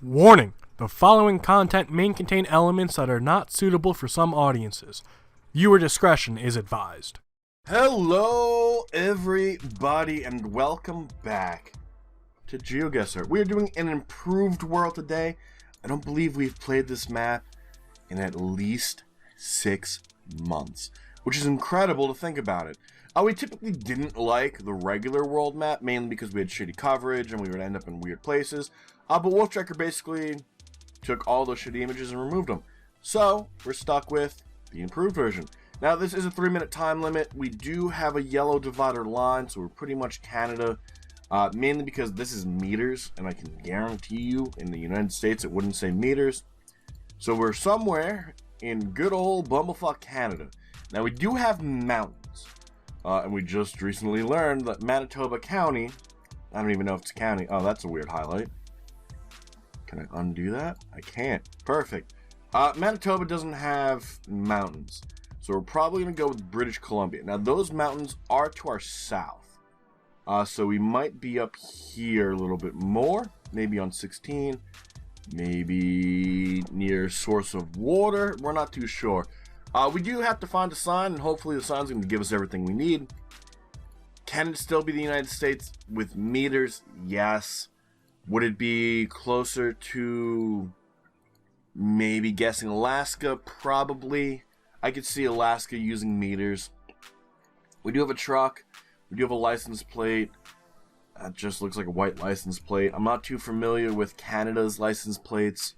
Warning: the following content may contain elements that are not suitable for some audiences. Viewer discretion is advised. Hello, everybody, and welcome back to Geoguessr. We are doing an improved world today. I don't believe we've played this map in at least 6 months, which is incredible to think about it. We typically didn't like the regular world map, mainly because we had shitty coverage and we would end up in weird places. But Wolftracker basically took all those shitty images and removed them. So, we're stuck with the improved version. Now, this is a 3-minute time limit. We do have a yellow divider line, so we're pretty much Canada. Mainly because this is meters, and I can guarantee you in the United States it wouldn't say meters. So we're somewhere in good old Bumblefuck Canada. Now, we do have mountains. And we just recently learned that Manitoba County, I don't even know if it's a county. Oh, that's a weird highlight. Can I undo that? I can't. Perfect. Manitoba doesn't have mountains. So we're probably going to go with British Columbia. Now, those mountains are to our south. So we might be up here a little bit more. Maybe on 16. Maybe near source of water. We're not too sure. We do have to find a sign, and hopefully the sign's going to give us everything we need. Can it still be the United States with meters? Yes. Would it be closer to maybe guessing Alaska? Probably. I could see Alaska using meters. We do have a truck. We do have a license plate. That just looks like a white license plate. I'm not too familiar with Canada's license plates.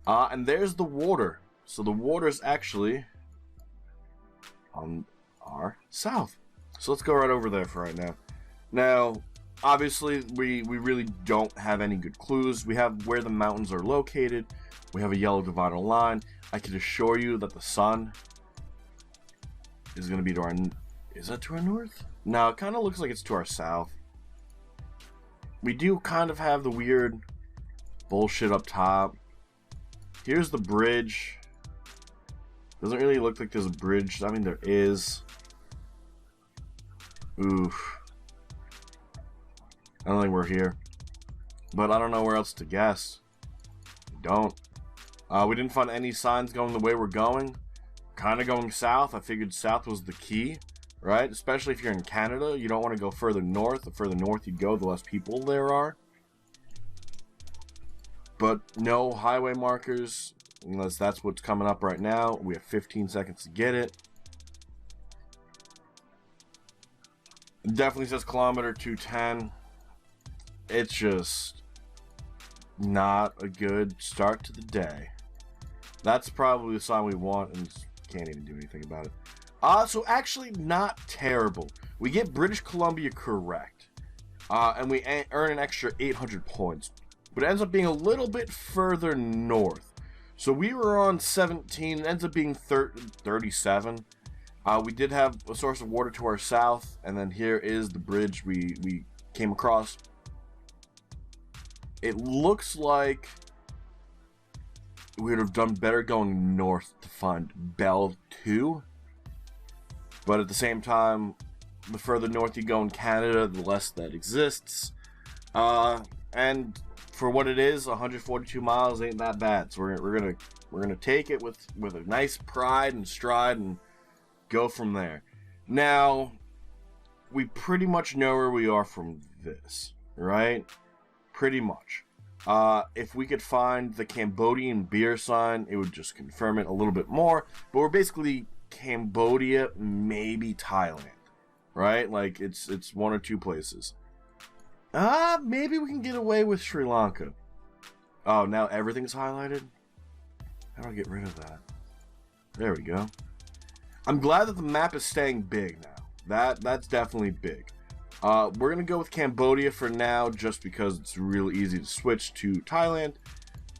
And there's the water. So the water is actually on our south. So let's go right over there for right now. Now, obviously, we really don't have any good clues. We have where the mountains are located. We have a yellow divider line. I can assure you that the sun is going to be to our... Is that to our north? No, it kind of looks like it's to our south. We do kind of have the weird bullshit up top. Here's the bridge. Doesn't really look like there's a bridge. I mean, there is. Oof. I don't think we're here. But I don't know where else to guess. We don't. We didn't find any signs going the way we're going. Kind of going south. I figured south was the key, right? Especially if you're in Canada. You don't want to go further north. The further north you go, the less people there are. But no highway markers. Unless that's what's coming up right now. We have 15 seconds to get it. It definitely says kilometer 210. It's just not a good start to the day. That's probably the sign we want, and can't even do anything about it. So actually not terrible. We get British Columbia correct. And we earn an extra 800 points. But it ends up being a little bit further north. So we were on 17, it ends up being 37. We did have a source of water to our south, and then here is the bridge we came across. It looks like we would have done better going north to find Bell 2. But at the same time, the further north you go in Canada, the less that exists. And for what it is, 142 miles ain't that bad. So we're gonna take it with a nice pride and stride and go from there. Now, we pretty much know where we are from this, right? Pretty much. If we could find the Cambodian beer sign, it would just confirm it a little bit more. But we're basically Cambodia, maybe Thailand, right? Like it's one or two places. Maybe we can get away with Sri Lanka. Oh, now everything's highlighted? How do I get rid of that? There we go. I'm glad that the map is staying big now. That's definitely big. We're going to go with Cambodia for now, just because it's really easy to switch to Thailand.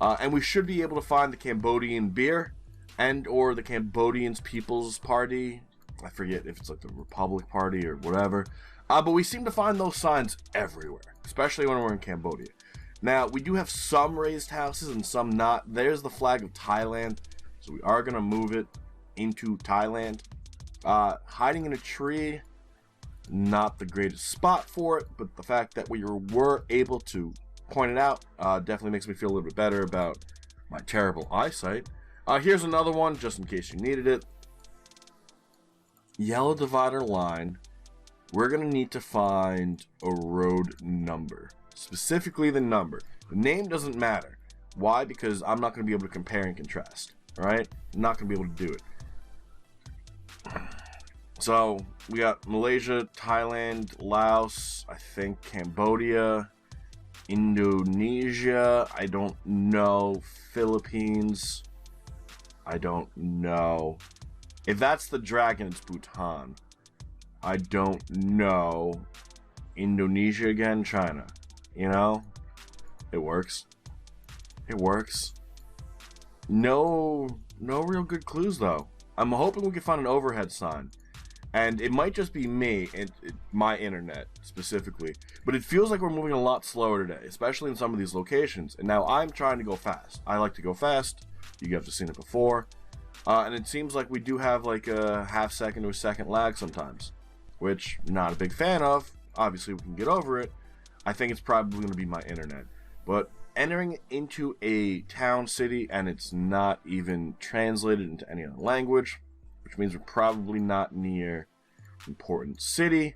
And we should be able to find the Cambodian beer and or the Cambodian People's Party. I forget if it's like the Republic Party or whatever. But we seem to find those signs everywhere, especially when we're in Cambodia. Now, we do have some raised houses and some not. There's the flag of Thailand, so we are going to move it into Thailand. Hiding in a tree, not the greatest spot for it, but the fact that we were able to pointed out. Definitely makes me feel a little bit better about my terrible eyesight. Here's another one, just in case you needed it. Yellow divider line. We're going to need to find a road number. Specifically the number. The name doesn't matter. Why? Because I'm not going to be able to compare and contrast. Alright? I'm not going to be able to do it. So, we got Malaysia, Thailand, Laos, I think Cambodia, Indonesia, I don't know, Philippines, I don't know. If that's the dragon, it's Bhutan. I don't know. Indonesia again, China. You know? It works. It works. No real good clues, though. I'm hoping we can find an overhead sign. And it might just be me, and my internet, specifically. But it feels like we're moving a lot slower today, especially in some of these locations. And now I'm trying to go fast. I like to go fast. You guys have seen it before. And it seems like we do have like a half second to a second lag sometimes. Which, not a big fan of. Obviously, we can get over it. I think it's probably going to be my internet. But entering into a town, city, and it's not even translated into any other language, which means we're probably not near important city.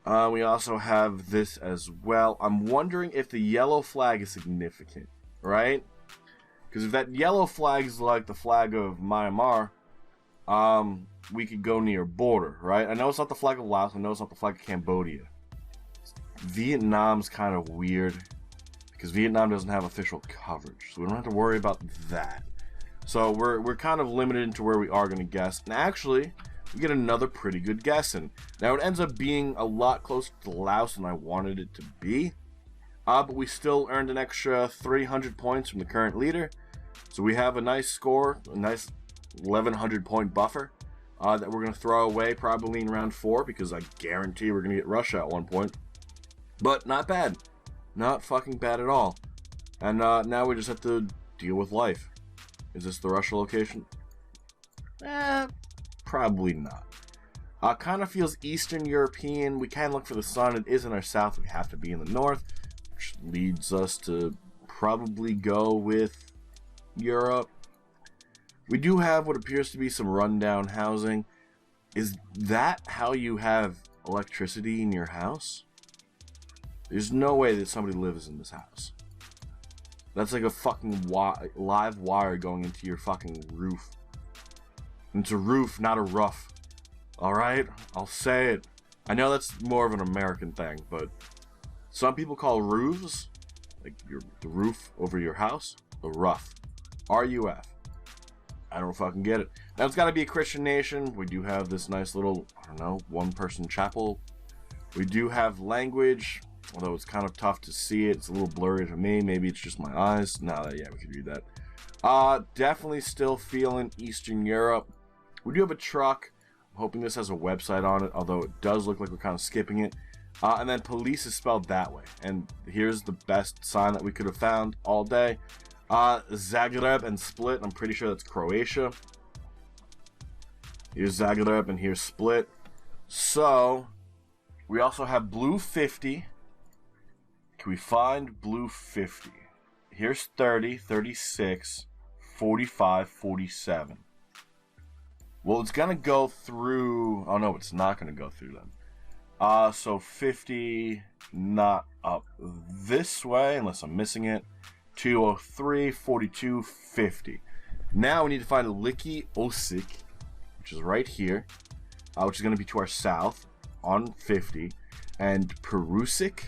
We also have this as well. I'm wondering if the yellow flag is significant, right? Because if that yellow flag is like the flag of Myanmar, we could go near border, right? I know it's not the flag of Laos. I know it's not the flag of Cambodia. Vietnam's kind of weird because Vietnam doesn't have official coverage, so we don't have to worry about that. So we're kind of limited into where we are going to guess. And actually, we get another pretty good guess in. Now, it ends up being a lot closer to Laos than I wanted it to be. But we still earned an extra 300 points from the current leader. So we have a nice score, a nice 1,100 point buffer that we're going to throw away probably in round 4 because I guarantee we're going to get Russia at one point. But not bad. Not fucking bad at all. And now we just have to deal with life. Is this the Russia location? Probably not. Kind of feels Eastern European. We can look for the sun. It is in our south. We have to be in the north, which leads us to probably go with Europe. We do have what appears to be some rundown housing. Is that how you have electricity in your house? There's no way that somebody lives in this house. That's like a fucking live wire going into your fucking roof. It's a roof, not a roof. Alright? I'll say it. I know that's more of an American thing, but some people call roofs, like the roof over your house, a rough. R-U-F. I don't fucking get it. Now, it's got to be a Christian nation. We do have this nice little, I don't know, one-person chapel. We do have language, although it's kind of tough to see it. It's a little blurry to me. Maybe it's just my eyes. No, yeah, we could read that. Definitely still feeling Eastern Europe. We do have a truck. I'm hoping this has a website on it, although it does look like we're kind of skipping it. And then police is spelled that way. And here's the best sign that we could have found all day. Zagreb and Split. I'm pretty sure that's Croatia. Here's Zagreb and here's Split. So, we also have blue 50. Can we find blue 50? Here's 30, 36, 45, 47. Well, it's going to go through... Oh, no, it's not going to go through them. So 50, not up this way, unless I'm missing it. 203, 42, 50. Now we need to find Liki Osik, which is right here, which is going to be to our south on 50. And Perusik.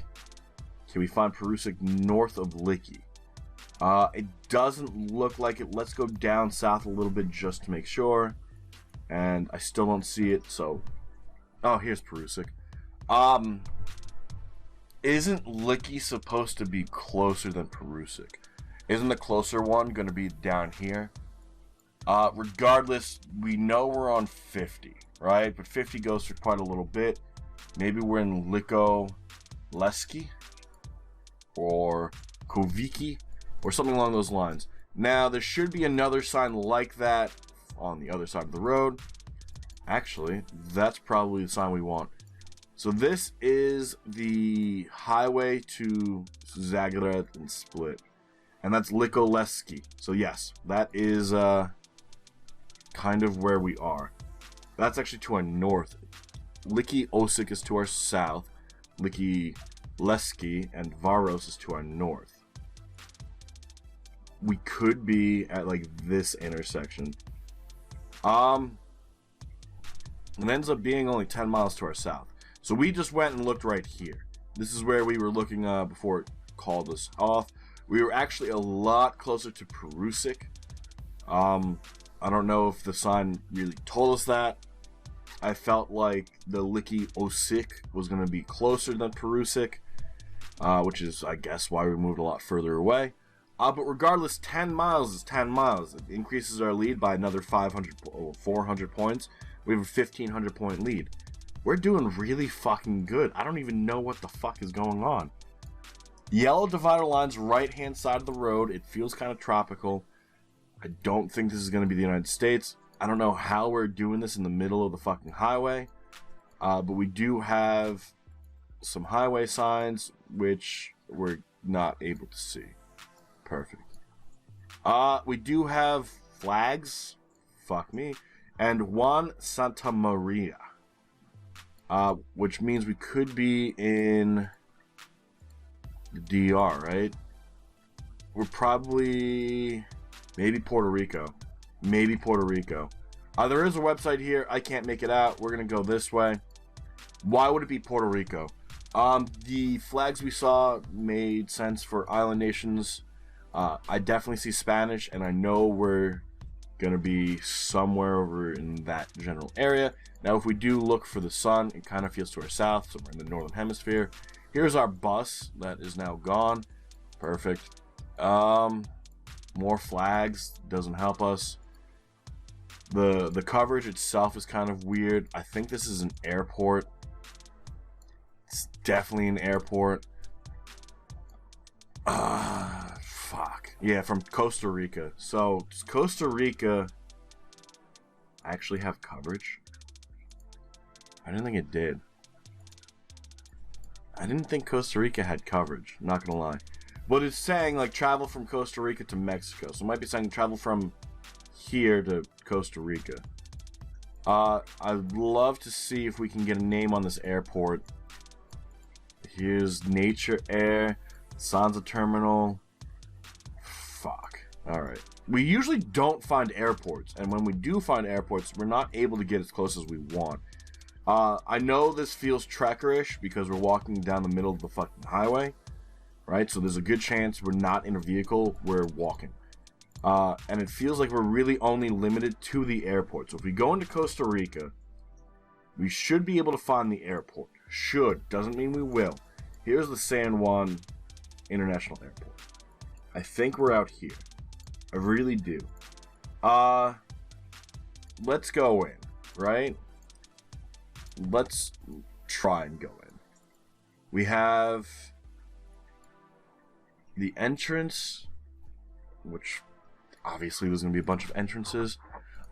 Can we find Perusik north of Liki? It doesn't look like it. Let's go down south a little bit just to make sure. And I still don't see it, so... Oh, here's Perusik. Isn't Liki supposed to be closer than Perusik? Isn't the closer one going to be down here? Regardless, we know we're on 50, right? But 50 goes for quite a little bit. Maybe we're in Liko Leski or Koviki or something along those lines. Now, there should be another sign like that on the other side of the road. Actually, that's probably the sign we want. So this is the highway to Zagreb and Split. And that's Likoleski. So yes, that is kind of where we are. That's actually to our north. Liki Osik is to our south. Liki Leski and Varos is to our north. We could be at like this intersection. It ends up being only 10 miles to our south. So we just went and looked right here. This is where we were looking before it called us off. We were actually a lot closer to Perusik. I don't know if the sign really told us that. I felt like the Liki Osik was going to be closer than Perusik, which is, I guess, why we moved a lot further away. But regardless, 10 miles is 10 miles. It increases our lead by another 400 points. We have a 1,500 point lead. We're doing really fucking good. I don't even know what the fuck is going on. Yellow divider line's right-hand side of the road. It feels kind of tropical. I don't think this is going to be the United States. I don't know how we're doing this in the middle of the fucking highway. But we do have some highway signs, which we're not able to see. Perfect. We do have flags. Fuck me. And Juan Santa Maria. Which means we could be in the DR, right? We're probably... maybe Puerto Rico. Maybe Puerto Rico. There is a website here. I can't make it out. We're going to go this way. Why would it be Puerto Rico? The flags we saw made sense for island nations. I definitely see Spanish, and I know we're going to be somewhere over in that general area. Now, if we do look for the sun, it kind of feels to our south, so we're in the northern hemisphere. Here's our bus that is now gone. Perfect. More flags doesn't help us. The coverage itself is kind of weird. I think this is an airport. It's definitely an airport. Fuck. Yeah, from Costa Rica. So, does Costa Rica actually have coverage? I didn't think it did. I didn't think Costa Rica had coverage, not gonna lie. But it's saying, like, travel from Costa Rica to Mexico. So it might be saying travel from here to Costa Rica. I'd love to see if we can get a name on this airport. Here's Nature Air, Sanza Terminal. Fuck. Alright. We usually don't find airports. And when we do find airports, we're not able to get as close as we want. I know this feels trekkerish because we're walking down the middle of the fucking highway. Right? So there's a good chance we're not in a vehicle, we're walking. And it feels like we're really only limited to the airport. So if we go into Costa Rica, we should be able to find the airport. Should. Doesn't mean we will. Here's the San Juan International Airport. I think we're out here. I really do. Let's go in, right? Let's try and go in. We have the entrance, which obviously there's going to be a bunch of entrances.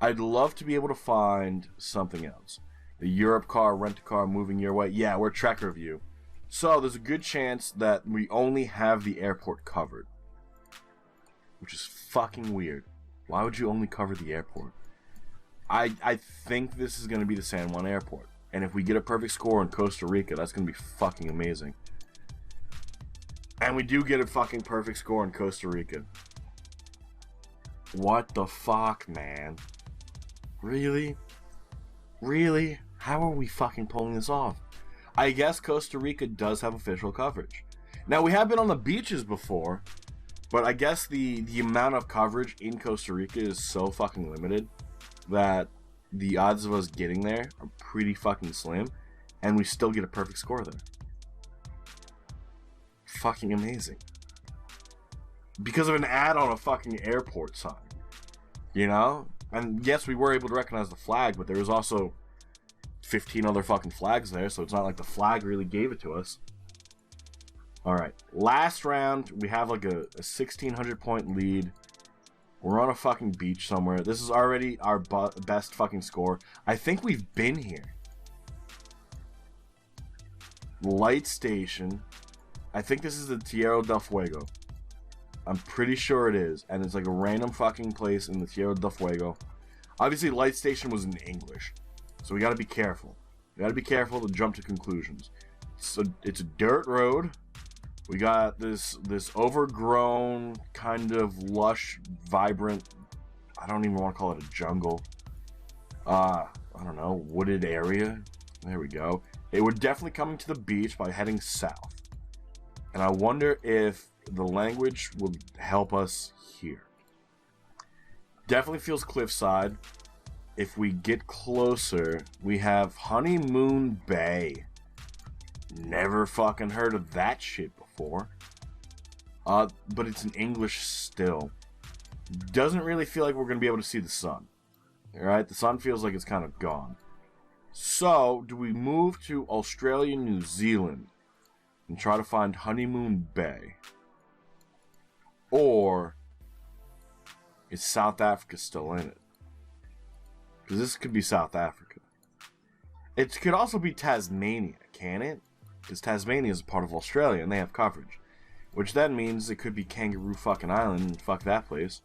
I'd love to be able to find something else. The Europe car, rent-a-car, moving your way. Yeah, we're Trekker View. So there's a good chance that we only have the airport covered. Which is fucking weird. Why would you only cover the airport? I think this is going to be the San Juan airport. And if we get a perfect score in Costa Rica, that's going to be fucking amazing. And we do get a fucking perfect score in Costa Rica. What the fuck, man? Really? Really? How are we fucking pulling this off? I guess Costa Rica does have official coverage. Now, we have been on the beaches before, but I guess the amount of coverage in Costa Rica is so fucking limited that the odds of us getting there are pretty fucking slim, and we still get a perfect score there. Fucking amazing. Because of an ad on a fucking airport sign. You know? And yes, we were able to recognize the flag, but there was also 15 other fucking flags there, so it's not like the flag really gave it to us. Alright, last round, we have like a 1,600 point lead. We're on a fucking beach somewhere. This is already our best fucking score. I think we've been here. light station. I think this is the Tierra del Fuego. I'm pretty sure it is. And it's like a random fucking place in the Tierra del Fuego. Obviously, light station was in English. So we gotta be careful. We gotta be careful to jump to conclusions. So it's a dirt road. We got this overgrown, kind of lush, vibrant, I don't even want to call it a jungle. I don't know, wooded area. There we go. We're definitely coming to the beach by heading south. And I wonder if the language will help us here. Definitely feels cliffside. If we get closer, we have Honeymoon Bay. Never fucking heard of that shit before. But it's in English still. Doesn't really feel like we're going to be able to see the sun. Alright, the sun feels like it's kind of gone. So, do we move to Australia, New Zealand and try to find Honeymoon Bay? Or is South Africa still in it? Because this could be South Africa. It could also be Tasmania, can it? Because Tasmania is a part of Australia and they have coverage. Which then means it could be Kangaroo fucking Island and fuck that place.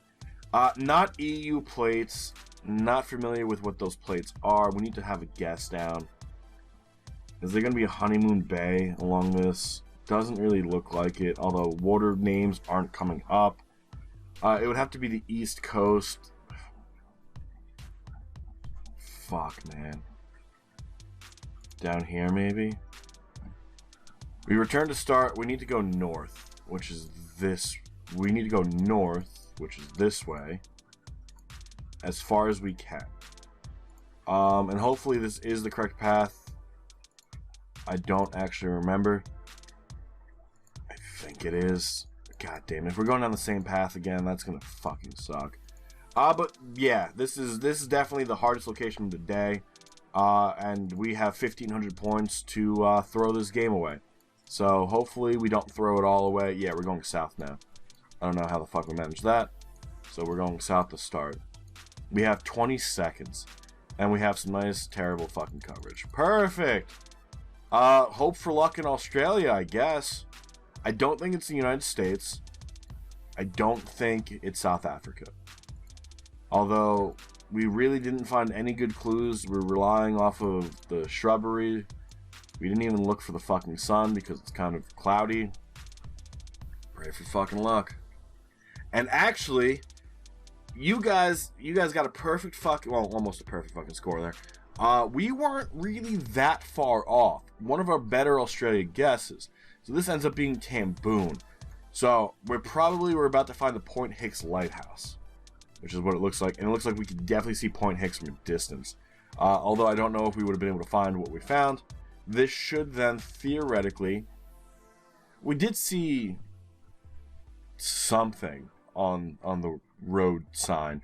Not EU plates. Not familiar with what those plates are. We need to have a guess down. Is there going to be a Honeymoon Bay along this? Doesn't really look like it, although water names aren't coming up. It would have to be the East Coast. Fuck, man. Down here, maybe? We return to start. We need to go north, which is this. We need to go north, which is this way, as far as we can. And hopefully this is the correct path. I don't actually remember. I think it is. God damn it. If we're going down the same path again, that's gonna fucking suck. But yeah, this is definitely the hardest location of the day. And we have 1,500 points to throw this game away. So hopefully we don't throw it all away. Yeah, we're going south now. I don't know how the fuck we managed that. So we're going south to start. We have 20 seconds. And we have some nice, terrible fucking coverage. Perfect! Hope for luck in Australia, I guess. I don't think it's the United States. I don't think it's South Africa. Although, we really didn't find any good clues. We're relying off of the shrubbery. We didn't even look for the fucking sun because it's kind of cloudy. Pray for fucking luck. And actually, you guys got a perfect fucking, well, almost a perfect fucking score there. We weren't really that far off. One of our better Australia guesses. So this ends up being Tamboon. So we're about to find the Point Hicks Lighthouse, which is what it looks like. And it looks like we can definitely see Point Hicks from a distance. Although I don't know if we would have been able to find what we found. This should then theoretically, we did see something on the road sign.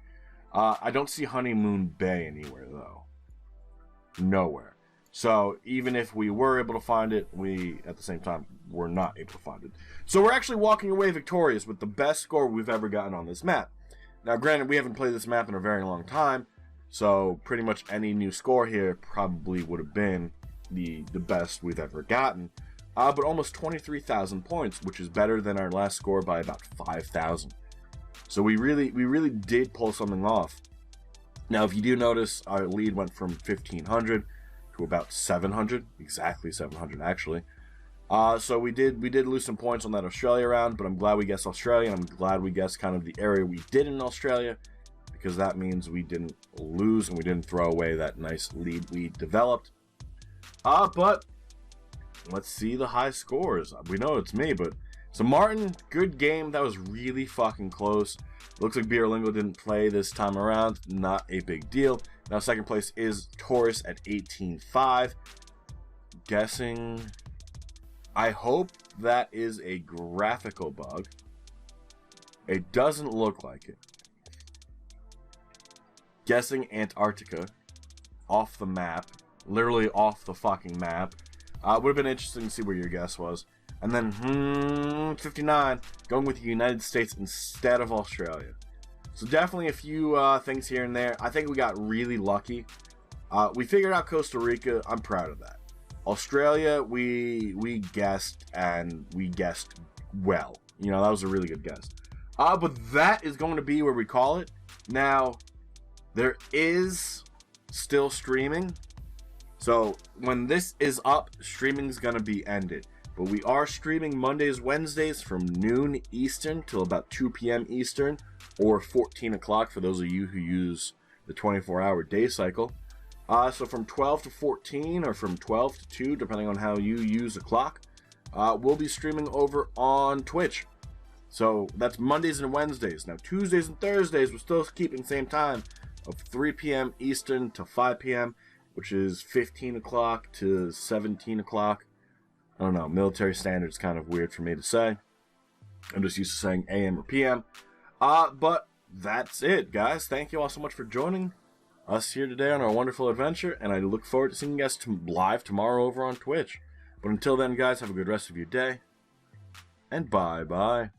I don't see Honeymoon Bay anywhere though. Nowhere. So even if we were able to find it, we at the same time were not able to find it. So we're actually walking away victorious with the best score we've ever gotten on this map. Now granted, we haven't played this map in a very long time, so pretty much any new score here probably would have been the best we've ever gotten. But almost 23,000 points, which is better than our last score by about 5,000. So we really did pull something off. Now, if you do notice, our lead went from 1,500 to about 700, exactly 700 actually. So we did lose some points on that Australia round, but I'm glad we guessed Australia, and I'm glad we guessed kind of the area we did in Australia, because that means we didn't lose and we didn't throw away that nice lead we developed. But let's see the high scores. We know it's me, but so Martin, good game. That was really fucking close. Looks like Beerlingo didn't play this time around. Not a big deal. Now second place is Taurus at 18.5. Guessing. I hope that is a graphical bug. It doesn't look like it. Guessing Antarctica off the map. Literally off the fucking map. Would have been interesting to see where your guess was. And then, 59, going with the United States instead of Australia. So definitely a few things here and there. I think we got really lucky. We figured out Costa Rica. I'm proud of that. Australia, we guessed, and we guessed well. You know, that was a really good guess. But that is going to be where we call it. Now, there is still streaming. So when this is up, streaming's going to be ended. But we are streaming Mondays, Wednesdays from noon Eastern till about 2 p.m. Eastern, or 14 o'clock for those of you who use the 24-hour day cycle. So from 12 to 14, or from 12 to 2, depending on how you use the clock, we'll be streaming over on Twitch. So that's Mondays and Wednesdays. Now Tuesdays and Thursdays, we're still keeping the same time of 3 p.m. Eastern to 5 p.m., which is 15 o'clock to 17 o'clock. I don't know, military standard is kind of weird for me to say. I'm just used to saying AM or PM. But that's it, guys. Thank you all so much for joining us here today on our wonderful adventure, and I look forward to seeing you guys live tomorrow over on Twitch. But until then, guys, have a good rest of your day, and bye-bye.